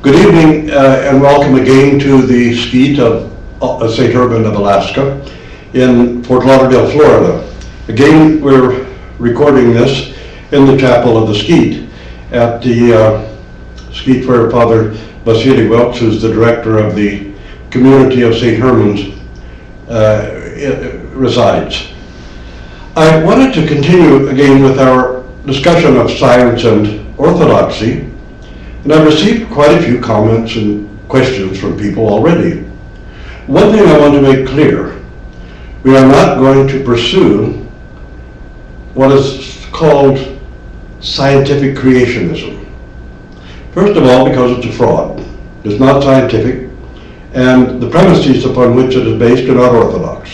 Good evening and welcome again to the Skeet of St. Urban of Alaska in Fort Lauderdale, Florida. Again, we're recording this in the chapel of the Skeet at the Skeet where Father Vasily Welch, who's the director of the community of St. Herman's, resides. I wanted to continue again with our discussion of science and orthodoxy, and I've received quite a few comments and questions from people already. One thing I want to make clear, we are not going to pursue what is called scientific creationism. First of all, because it's a fraud. It's not scientific, and the premises upon which it is based are not orthodox.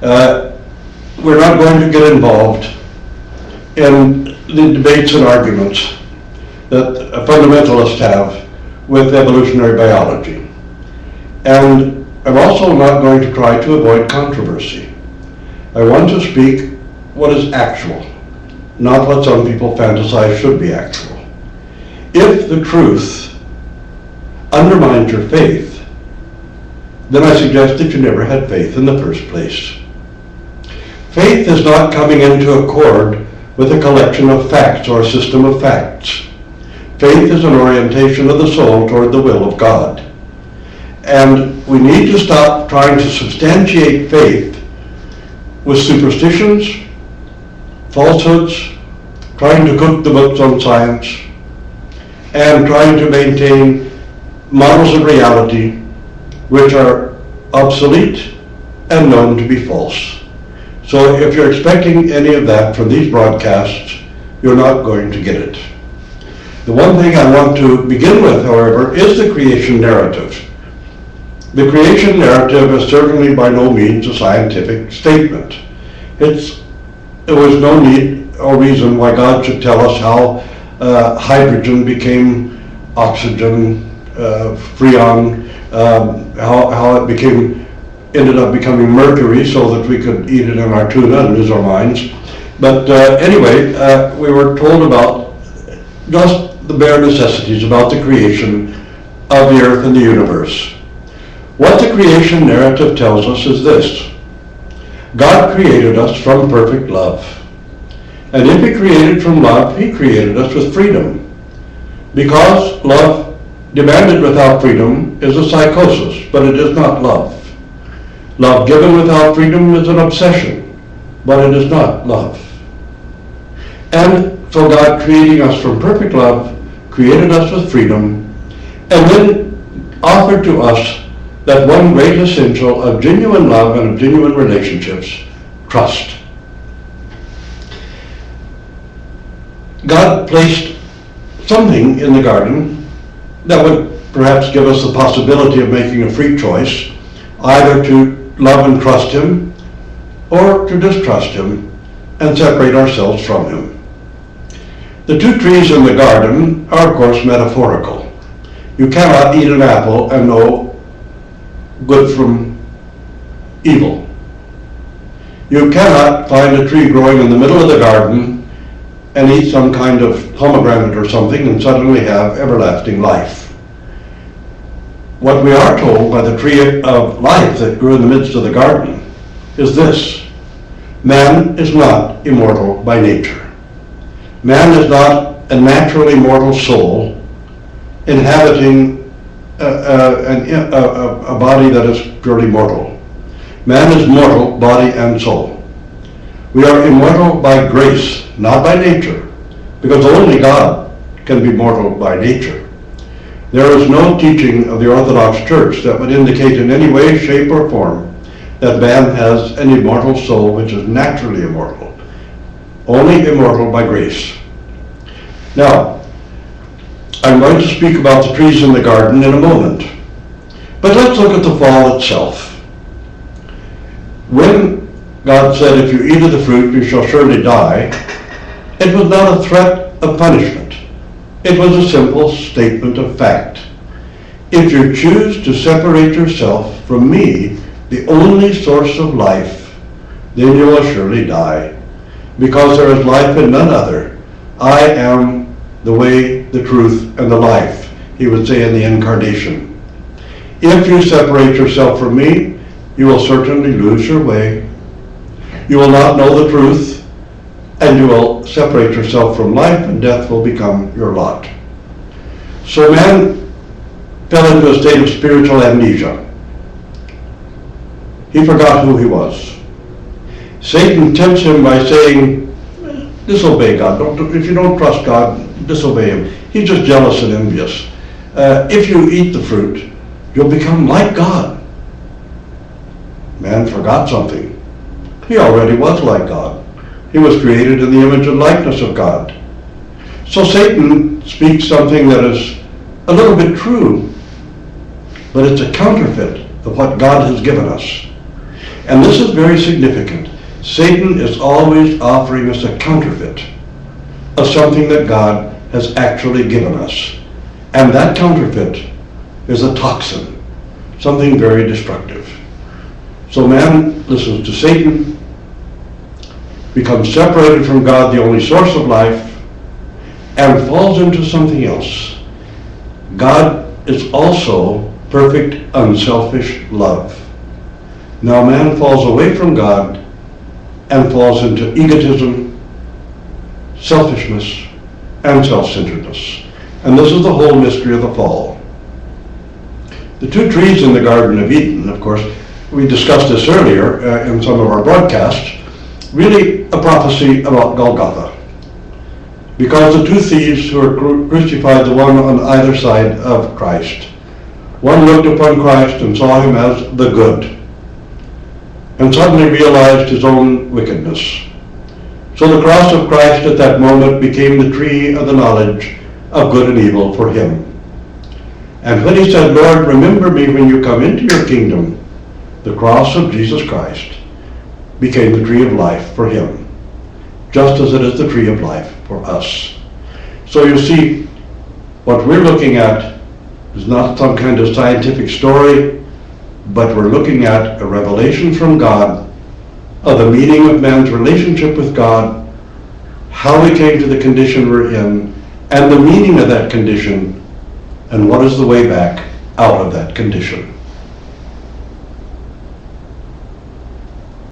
We're not going to get involved in the debates and arguments that fundamentalists have with evolutionary biology. And I'm also not going to try to avoid controversy. I want to speak what is actual, not what some people fantasize should be actual. If the truth undermines your faith, then I suggest that you never had faith in the first place. Faith is not coming into accord with a collection of facts or a system of facts. Faith is an orientation of the soul toward the will of God. And we need to stop trying to substantiate faith with superstitions, falsehoods, trying to cook the books on science, and trying to maintain models of reality which are obsolete and known to be false. So if you're expecting any of that from these broadcasts, you're not going to get it. The one thing I want to begin with, however, is the creation narrative. The creation narrative is certainly by no means a scientific statement. There was no need or reason why God should tell us how hydrogen became oxygen, freon, how it ended up becoming mercury so that we could eat it in our tuna and lose our minds. But anyway, we were told about just the bare necessities about the creation of the earth and the universe. What the creation narrative tells us is this: God created us from perfect love. And if He created from love, He created us with freedom. Because love demanded without freedom is a psychosis, but it is not love. Love given without freedom is an obsession, but it is not love. And so God, creating us from perfect love, created us with freedom, and then offered to us that one great essential of genuine love and of genuine relationships, trust. God placed something in the garden that would perhaps give us the possibility of making a free choice, either to love and trust Him or to distrust Him and separate ourselves from Him. The two trees in the garden are, of course, metaphorical. You cannot eat an apple and know good from evil. You cannot find a tree growing in the middle of the garden and eat some kind of pomegranate or something and suddenly have everlasting life. What we are told by the tree of life that grew in the midst of the garden is this: man is not immortal by nature. Man is not a naturally mortal soul inhabiting a body that is purely mortal. Man is mortal, body and soul. We are immortal by grace, not by nature, because only God can be mortal by nature. There is no teaching of the Orthodox Church that would indicate in any way, shape, or form that man has an immortal soul which is naturally immortal. Only immortal by grace. Now, I'm going to speak about the trees in the garden in a moment. But let's look at the fall itself. When God said, "If you eat of the fruit, you shall surely die," it was not a threat of punishment. It was a simple statement of fact. If you choose to separate yourself from me, the only source of life, then you will surely die, because there is life in none other. I am the way, the truth, and the life. he would say in the incarnation. If you separate yourself from me, you will certainly lose your way. You will not know the truth, and you will separate yourself from life, and death will become your lot. So man fell into a state of spiritual amnesia. He forgot who he was. Satan tempts him by saying, disobey God. If you don't trust God, disobey him. He's just jealous and envious. If you eat the fruit, you'll become like God. Man forgot something. He already was like God. He was created in the image and likeness of God. So Satan speaks something that is a little bit true, but it's a counterfeit of what God has given us. And this is very significant. Satan is always offering us a counterfeit of something that God has actually given us. And that counterfeit is a toxin, something very destructive. So man listens to Satan, becomes separated from God, the only source of life, and falls into something else. God is also perfect, unselfish love. Now man falls away from God and falls into egotism, selfishness, and self-centeredness. And this is the whole mystery of the fall. The two trees in the Garden of Eden, of course, we discussed this earlier in some of our broadcasts, really a prophecy about Golgotha. Because the two thieves who were crucified, the one on either side of Christ, one looked upon Christ and saw him as the good, and suddenly realized his own wickedness. So the cross of Christ at that moment became the tree of the knowledge of good and evil for him. And when he said, Lord, remember me when you come into your kingdom, the cross of Jesus Christ became the tree of life for him, just as it is the tree of life for us. So you see, what we're looking at is not some kind of scientific story, but we're looking at a revelation from God of the meaning of man's relationship with God, how we came to the condition we're in, and the meaning of that condition, and what is the way back out of that condition.